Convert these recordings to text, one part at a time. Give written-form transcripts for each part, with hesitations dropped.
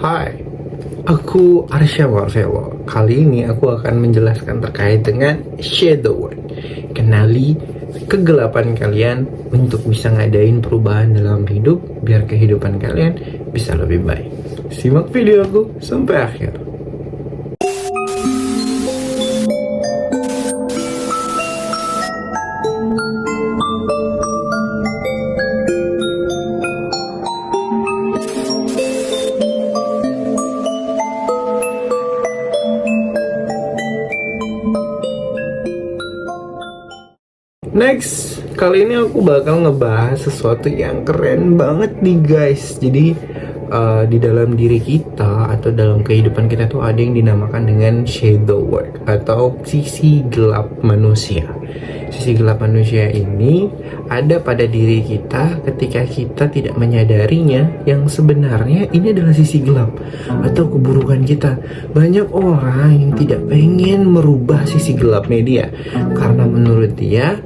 Hai, aku Arsya Marvelo. Kali ini aku akan menjelaskan terkait dengan shadow work. Kenali kegelapan kalian untuk bisa ngadain perubahan dalam hidup biar kehidupan kalian bisa lebih baik. Simak video aku sampai akhir. Next, kali ini aku bakal ngebahas sesuatu yang keren banget nih guys. Jadi di dalam diri kita atau dalam kehidupan kita tuh ada yang dinamakan dengan shadow work atau sisi gelap manusia. Sisi gelap manusia ini ada pada diri kita ketika kita tidak menyadarinya, yang sebenarnya ini adalah sisi gelap atau keburukan kita. Banyak orang yang tidak pengen merubah sisi gelapnya dia karena menurut dia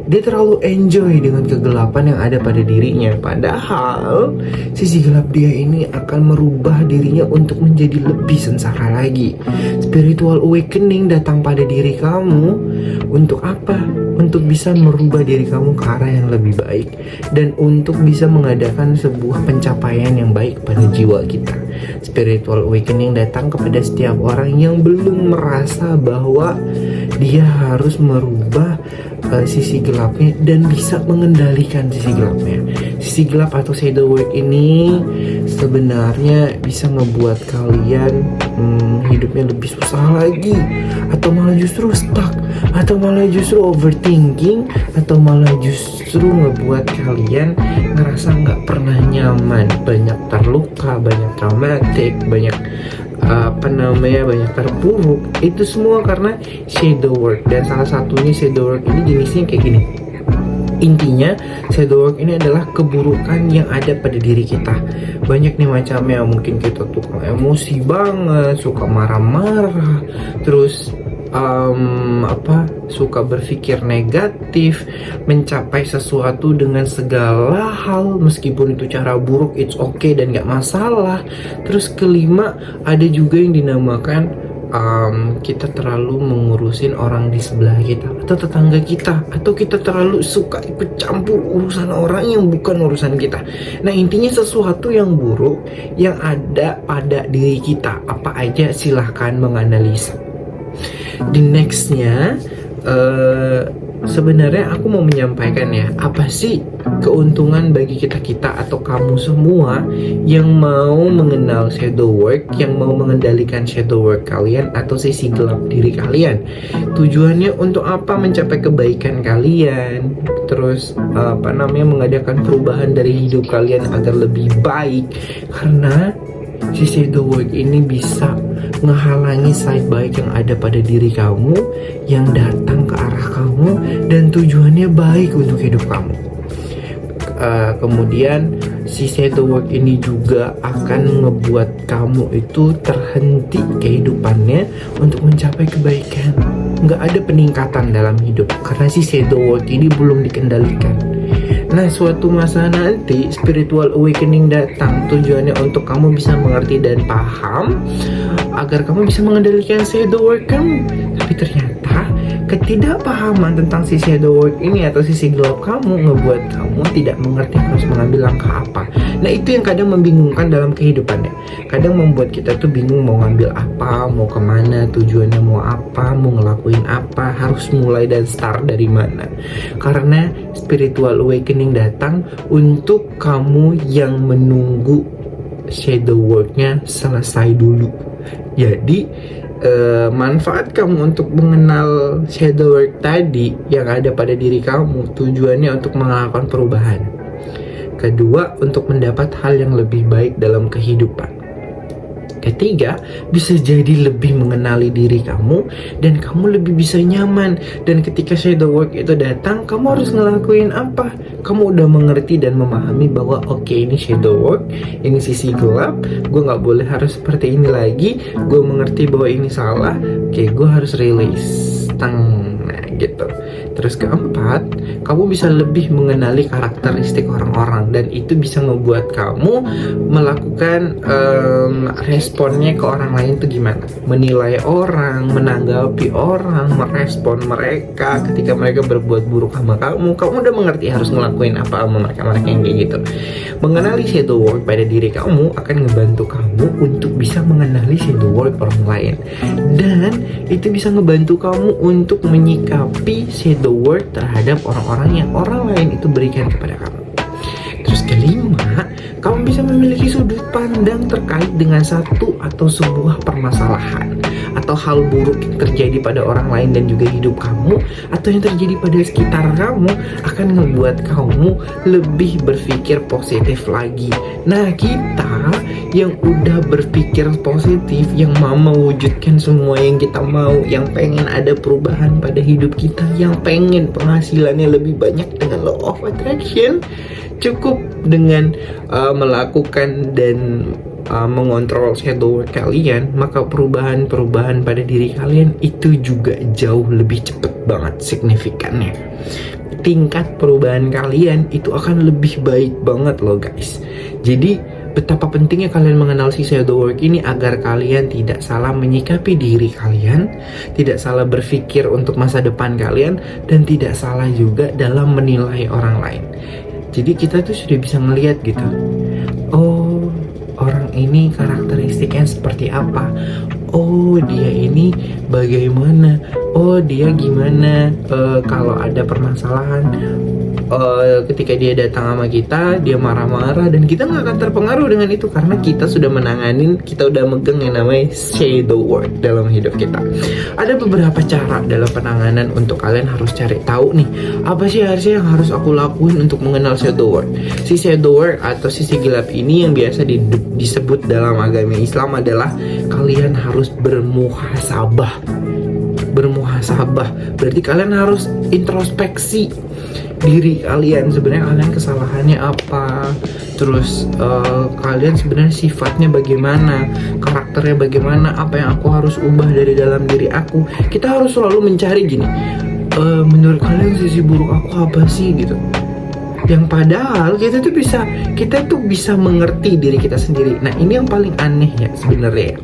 terlalu enjoy dengan kegelapan yang ada pada dirinya. Padahal sisi gelap dia ini akan merubah dirinya untuk menjadi lebih sengsara lagi. Spiritual awakening datang pada diri kamu untuk apa? Untuk bisa merubah diri kamu ke arah yang lebih baik dan untuk bisa mengadakan sebuah pencapaian yang baik pada jiwa kita. Spiritual awakening datang kepada setiap orang yang belum merasa bahwa dia harus merubah sisi gelapnya dan bisa mengendalikan sisi gelapnya. Sisi gelap atau shadow work ini sebenarnya bisa ngebuat kalian hidupnya lebih susah lagi, atau malah justru stuck, atau malah justru overthinking, atau malah justru ngebuat kalian ngerasa nggak pernah nyaman, banyak terluka, banyak traumatik, banyak banyak terpuruk. Itu semua karena shadow work. Dan salah satunya shadow work ini jenisnya kayak gini. Intinya shadow work ini adalah keburukan yang ada pada diri kita. Banyak nih macamnya. Mungkin kita tuh emosi banget, suka marah-marah, terus suka berpikir negatif, mencapai sesuatu dengan segala hal meskipun itu cara buruk, it's okay dan gak masalah. Terus kelima, ada juga yang dinamakan kita terlalu mengurusin orang di sebelah kita atau tetangga kita, atau kita terlalu suka ikut campur urusan orang yang bukan urusan kita. Nah, intinya sesuatu yang buruk yang ada pada diri kita, apa aja silahkan menganalisa. Di nextnya sebenarnya aku mau menyampaikan ya, apa sih keuntungan bagi kita atau kamu semua yang mau mengenal shadow work, yang mau mengendalikan shadow work kalian atau sisi gelap diri kalian. Tujuannya untuk apa? Mencapai kebaikan kalian, terus mengadakan perubahan dari hidup kalian agar lebih baik. Karena si shadow work ini bisa ngehalangi side baik yang ada pada diri kamu, yang datang ke arah kamu dan tujuannya baik untuk hidup kamu. Kemudian si shadow work ini juga akan ngebuat kamu itu terhenti kehidupannya untuk mencapai kebaikan. Nggak ada peningkatan dalam hidup karena si shadow work ini belum dikendalikan. Nah, suatu masa nanti spiritual awakening datang, tujuannya untuk kamu bisa mengerti dan paham agar kamu bisa mengendalikan shadow work kamu. Tapi ternyata ketidakpahaman tentang si shadow work ini atau sisi gelap kamu ngebuat kamu tidak mengerti harus mengambil langkah apa. Nah, itu yang kadang membingungkan dalam kehidupannya. Kadang membuat kita tuh bingung mau ngambil apa, mau kemana, tujuannya mau apa, mau ngelakuin apa, harus mulai dan start dari mana. Karena spiritual awakening datang untuk kamu yang menunggu shadow worknya selesai dulu. Jadi manfaat kamu untuk mengenal shadow work tadi yang ada pada diri kamu, tujuannya untuk melakukan perubahan. Kedua, untuk mendapat hal yang lebih baik dalam kehidupan. Ketiga, bisa jadi lebih mengenali diri kamu dan kamu lebih bisa nyaman. Dan ketika shadow work itu datang, kamu harus ngelakuin apa? Kamu udah mengerti dan memahami bahwa oke, ini shadow work, ini sisi gelap, gue gak boleh harus seperti ini lagi. Gue mengerti bahwa ini salah, oke, gue harus release. Nah gitu. Terus keempat, kamu bisa lebih mengenali karakteristik orang-orang, dan itu bisa membuat kamu melakukan responnya ke orang lain itu gimana, menilai orang, menanggapi orang, merespon mereka ketika mereka berbuat buruk sama kamu. Kamu udah mengerti harus ngelakuin apa sama mereka yang kayak gitu. Mengenali shadow work pada diri kamu akan ngebantu kamu untuk bisa mengenali shadow work orang lain, dan itu bisa ngebantu kamu untuk menyikapi shadow work terhadap orang-orang yang orang lain itu berikan kepada kamu. Terus kelima, kamu bisa memiliki sudut pandang terkait dengan satu atau sebuah permasalahan atau hal buruk yang terjadi pada orang lain dan juga hidup kamu, atau yang terjadi pada sekitar kamu, akan membuat kamu lebih berpikir positif lagi. Nah, kita yang udah berpikir positif, yang mau mewujudkan semua yang kita mau, yang pengen ada perubahan pada hidup kita, yang pengen penghasilannya lebih banyak dengan law of attraction, cukup dengan melakukan dan mengontrol shadow work kalian, maka perubahan-perubahan pada diri kalian itu juga jauh lebih cepat banget signifikannya. Tingkat perubahan kalian itu akan lebih baik banget loh guys. Jadi betapa pentingnya kalian mengenal si shadow work ini agar kalian tidak salah menyikapi diri kalian, tidak salah berpikir untuk masa depan kalian, dan tidak salah juga dalam menilai orang lain. Jadi kita tuh sudah bisa ngelihat gitu, oh orang ini karakteristiknya seperti apa, oh dia ini bagaimana, oh dia gimana kalau ada permasalahan, ketika dia datang sama kita dia marah-marah, dan kita nggak akan terpengaruh dengan itu karena kita sudah menanganin, kita udah megang yang namanya shadow work dalam hidup kita. Ada beberapa cara dalam penanganan untuk kalian harus cari tahu nih, apa sih harusnya yang harus aku lakuin untuk mengenal shadow work. Si shadow work atau sisi gelap ini yang biasa disebut dalam agama Islam adalah kalian harus bermuhasabah. Berarti kalian harus introspeksi diri kalian, sebenarnya kalian kesalahannya apa, terus kalian sebenarnya sifatnya bagaimana, karakternya bagaimana, apa yang aku harus ubah dari dalam diri aku. Kita harus selalu mencari gini, menurut kalian sisi buruk aku apa sih gitu, yang padahal kita tuh bisa mengerti diri kita sendiri. Nah, ini yang paling aneh ya sebenarnya,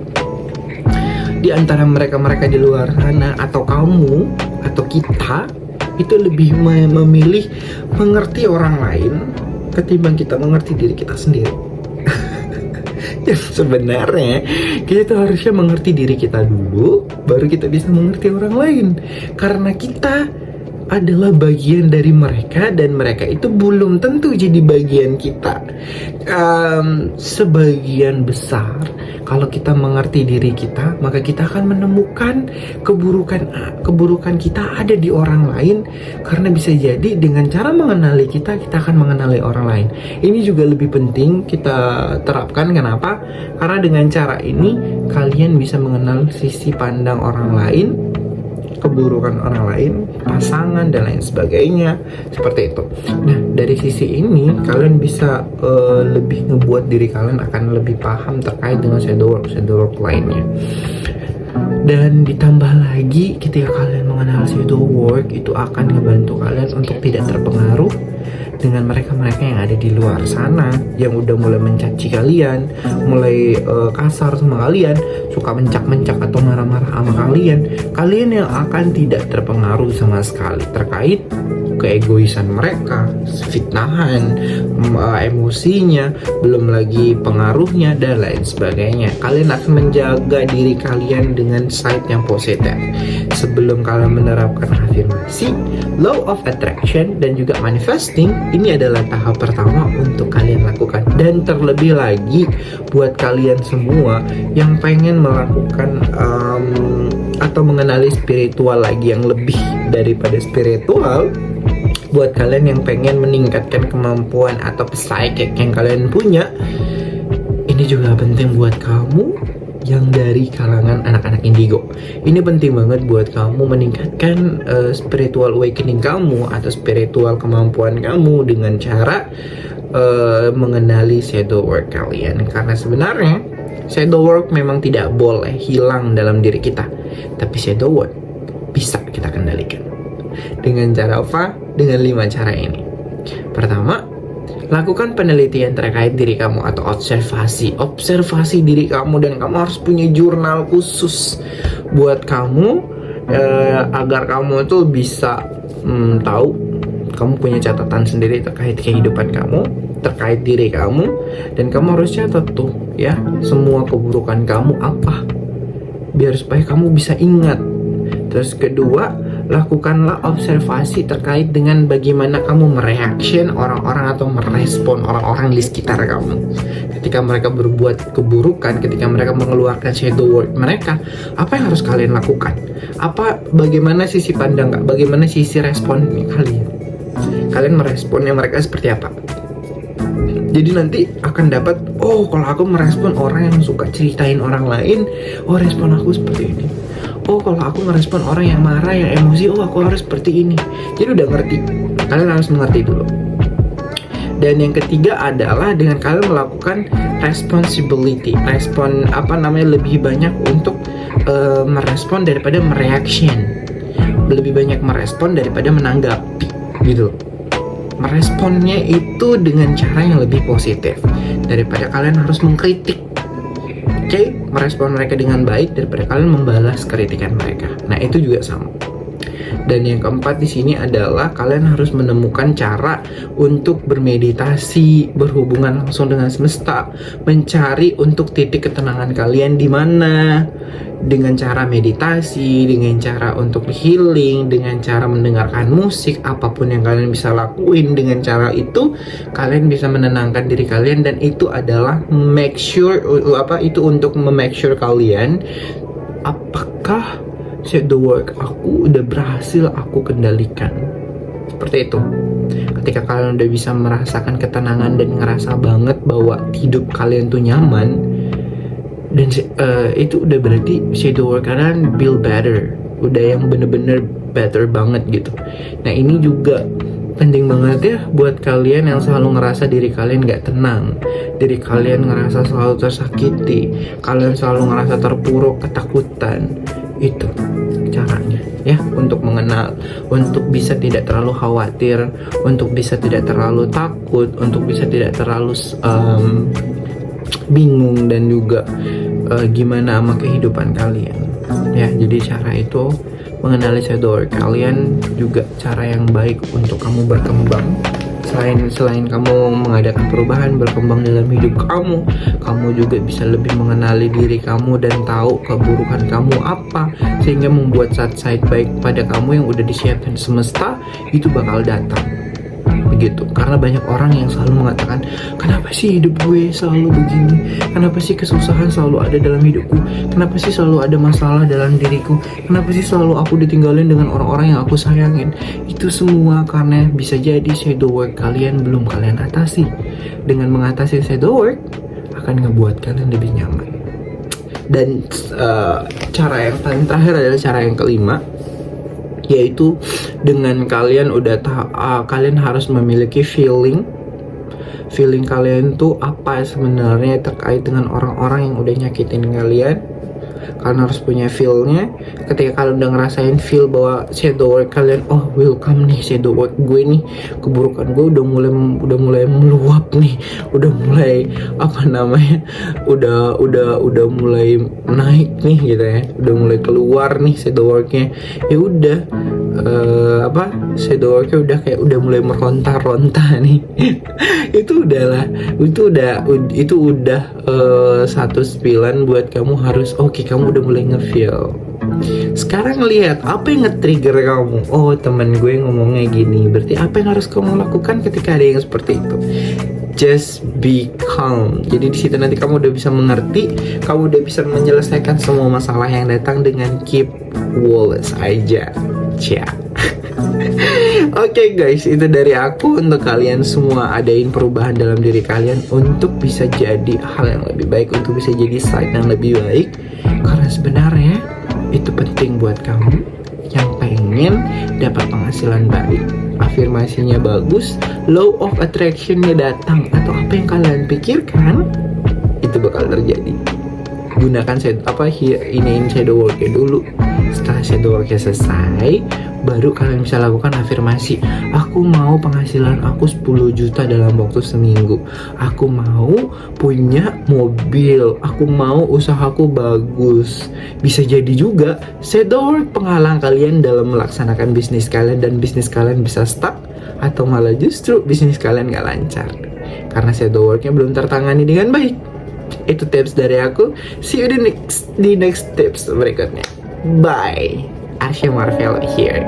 di antara mereka di luar sana, atau kamu atau kita itu lebih memilih mengerti orang lain ketimbang kita mengerti diri kita sendiri. Ya, sebenarnya kita tuh harusnya mengerti diri kita dulu, baru kita bisa mengerti orang lain, karena kita adalah bagian dari mereka dan mereka itu belum tentu jadi bagian kita. Sebagian besar kalau kita mengerti diri kita, maka kita akan menemukan keburukan kita ada di orang lain, karena bisa jadi dengan cara mengenali kita akan mengenali orang lain. Ini juga lebih penting kita terapkan. Kenapa? Karena dengan cara ini kalian bisa mengenal sisi pandang orang lain, keburukan orang lain, pasangan, dan lain sebagainya, seperti itu. Nah, dari sisi ini kalian bisa lebih ngebuat diri kalian akan lebih paham terkait dengan shadow work lainnya. Dan ditambah lagi, ketika kalian mengenal shadow work, itu akan ngebantu kalian untuk tidak terpengaruh dengan mereka-mereka yang ada di luar sana yang udah mulai mencaci kalian, mulai kasar sama kalian, suka mencak-mencak atau marah-marah sama kalian. Kalian yang akan tidak terpengaruh sama sekali terkait keegoisan mereka, fitnahan, emosinya, belum lagi pengaruhnya dan lain sebagainya. Kalian akan menjaga diri kalian dengan side yang positif. Sebelum kalian menerapkan afirmasi, law of attraction, dan juga manifesting, ini adalah tahap pertama untuk kalian lakukan. Dan terlebih lagi buat kalian semua yang pengen melakukan atau mengenali spiritual lagi yang lebih daripada spiritual, buat kalian yang pengen meningkatkan kemampuan atau psychic yang kalian punya, ini juga penting buat kamu yang dari kalangan anak-anak indigo. Ini penting banget buat kamu meningkatkan spiritual awakening kamu atau spiritual kemampuan kamu dengan cara mengenali shadow work kalian. Karena sebenarnya shadow work memang tidak boleh hilang dalam diri kita, tapi shadow work bisa kita kendalikan. Dengan cara apa? Dengan 5 cara ini. Pertama, lakukan penelitian terkait diri kamu atau observasi diri kamu, dan kamu harus punya jurnal khusus buat kamu agar kamu tuh bisa tahu, kamu punya catatan sendiri terkait kehidupan kamu, terkait diri kamu, dan kamu harus catat tuh ya semua keburukan kamu apa, biar supaya kamu bisa ingat. Terus kedua, lakukanlah observasi terkait dengan bagaimana kamu mereaction orang-orang atau merespon orang-orang di sekitar kamu. Ketika mereka berbuat keburukan, ketika mereka mengeluarkan shadow work mereka, apa yang harus kalian lakukan? Bagaimana sisi pandang, bagaimana sisi respon kalian? Kalian meresponnya mereka seperti apa? Jadi nanti akan dapat, oh kalau aku merespon orang yang suka ceritain orang lain, oh respon aku seperti ini. Oh kalau aku ngerespon orang yang marah, yang emosi, oh aku harus seperti ini. Jadi udah ngerti, kalian harus mengerti dulu. Dan yang ketiga adalah dengan kalian melakukan responsibility, lebih banyak untuk merespon daripada mereaction, lebih banyak merespon daripada menanggapi gitu. Meresponnya itu dengan cara yang lebih positif daripada kalian harus mengkritik. Oke, merespon mereka dengan baik daripada kalian membalas kritikan mereka. Nah, itu juga sama. Dan yang keempat di sini adalah kalian harus menemukan cara untuk bermeditasi, berhubungan langsung dengan semesta, mencari untuk titik ketenangan kalian di mana, dengan cara meditasi, dengan cara untuk healing, dengan cara mendengarkan musik, apapun yang kalian bisa lakuin. Dengan cara itu kalian bisa menenangkan diri kalian, dan itu adalah make sure untuk make sure kalian apakah shadow work aku udah berhasil aku kendalikan. Seperti itu. Ketika kalian udah bisa merasakan ketenangan dan ngerasa banget bahwa hidup kalian tuh nyaman, dan itu udah berarti shadow work kalian build better, udah yang bener-bener better banget gitu. Nah ini juga penting banget ya buat kalian yang selalu ngerasa diri kalian gak tenang, diri kalian ngerasa selalu tersakiti, kalian selalu ngerasa terpuruk, ketakutan. Itu caranya ya, untuk mengenal, untuk bisa tidak terlalu khawatir, untuk bisa tidak terlalu takut, untuk bisa tidak terlalu bingung, dan juga gimana sama kehidupan kalian ya. Jadi cara itu mengenali shadow work kalian juga cara yang baik untuk kamu berkembang. Selain kamu mengadakan perubahan, berkembang dalam hidup kamu juga bisa lebih mengenali diri kamu dan tahu keburukan kamu apa, sehingga membuat saat baik pada kamu yang udah disiapkan semesta itu bakal datang. Begitu, karena banyak orang yang selalu mengatakan, kenapa sih hidup gue selalu begini, kenapa sih kesusahan selalu ada dalam hidupku, kenapa sih selalu ada masalah dalam diriku, kenapa sih selalu aku ditinggalin dengan orang-orang yang aku sayangin. Itu semua karena bisa jadi shadow work kalian belum kalian atasi. Dengan mengatasi shadow work akan ngebuat kalian lebih nyaman. Dan cara yang paling terakhir adalah cara yang kelima, yaitu dengan kalian kalian harus memiliki feeling kalian tuh apa sebenarnya terkait dengan orang-orang yang udah nyakitin kalian. Kalian harus punya feel-nya. Ketika kalian udah ngerasain feel bahwa shadow work kalian, oh welcome nih shadow work gue nih, keburukan gue udah mulai meluap nih, udah mulai udah mulai naik nih gitu ya, udah mulai keluar nih shadow worknya. Ya udah shadow worknya udah mulai meronta-ronta nih. itu udah satu spilan buat kamu harus kamu udah mulai nge-feel. Sekarang lihat apa yang nge-trigger kamu. Oh teman gue ngomongnya gini, berarti apa yang harus kamu lakukan ketika ada yang seperti itu? Just be calm. Jadi di situ nanti kamu udah bisa mengerti, kamu udah bisa menyelesaikan semua masalah yang datang dengan keep Wallace aja. Oke guys, itu dari aku untuk kalian semua. Adain perubahan dalam diri kalian untuk bisa jadi hal yang lebih baik, untuk bisa jadi side yang lebih baik. Karena sebenarnya itu penting buat kamu yang pengen dapat penghasilan baik, afirmasinya bagus, law of attraction-nya datang, atau apa yang kalian pikirkan itu bakal terjadi. Gunakan shadow work-nya dulu Setelah shadow worknya selesai, baru kalian bisa lakukan afirmasi. Aku mau penghasilan aku 10 juta dalam waktu seminggu. Aku mau punya mobil. Aku mau usahaku bagus. Bisa jadi juga shadow work penghalang kalian dalam melaksanakan bisnis kalian, dan bisnis kalian bisa stuck, atau malah justru bisnis kalian gak lancar karena shadow worknya belum tertangani dengan baik. Itu tips dari aku. See you di next tips berikutnya. Bye. Arsya Marvel here.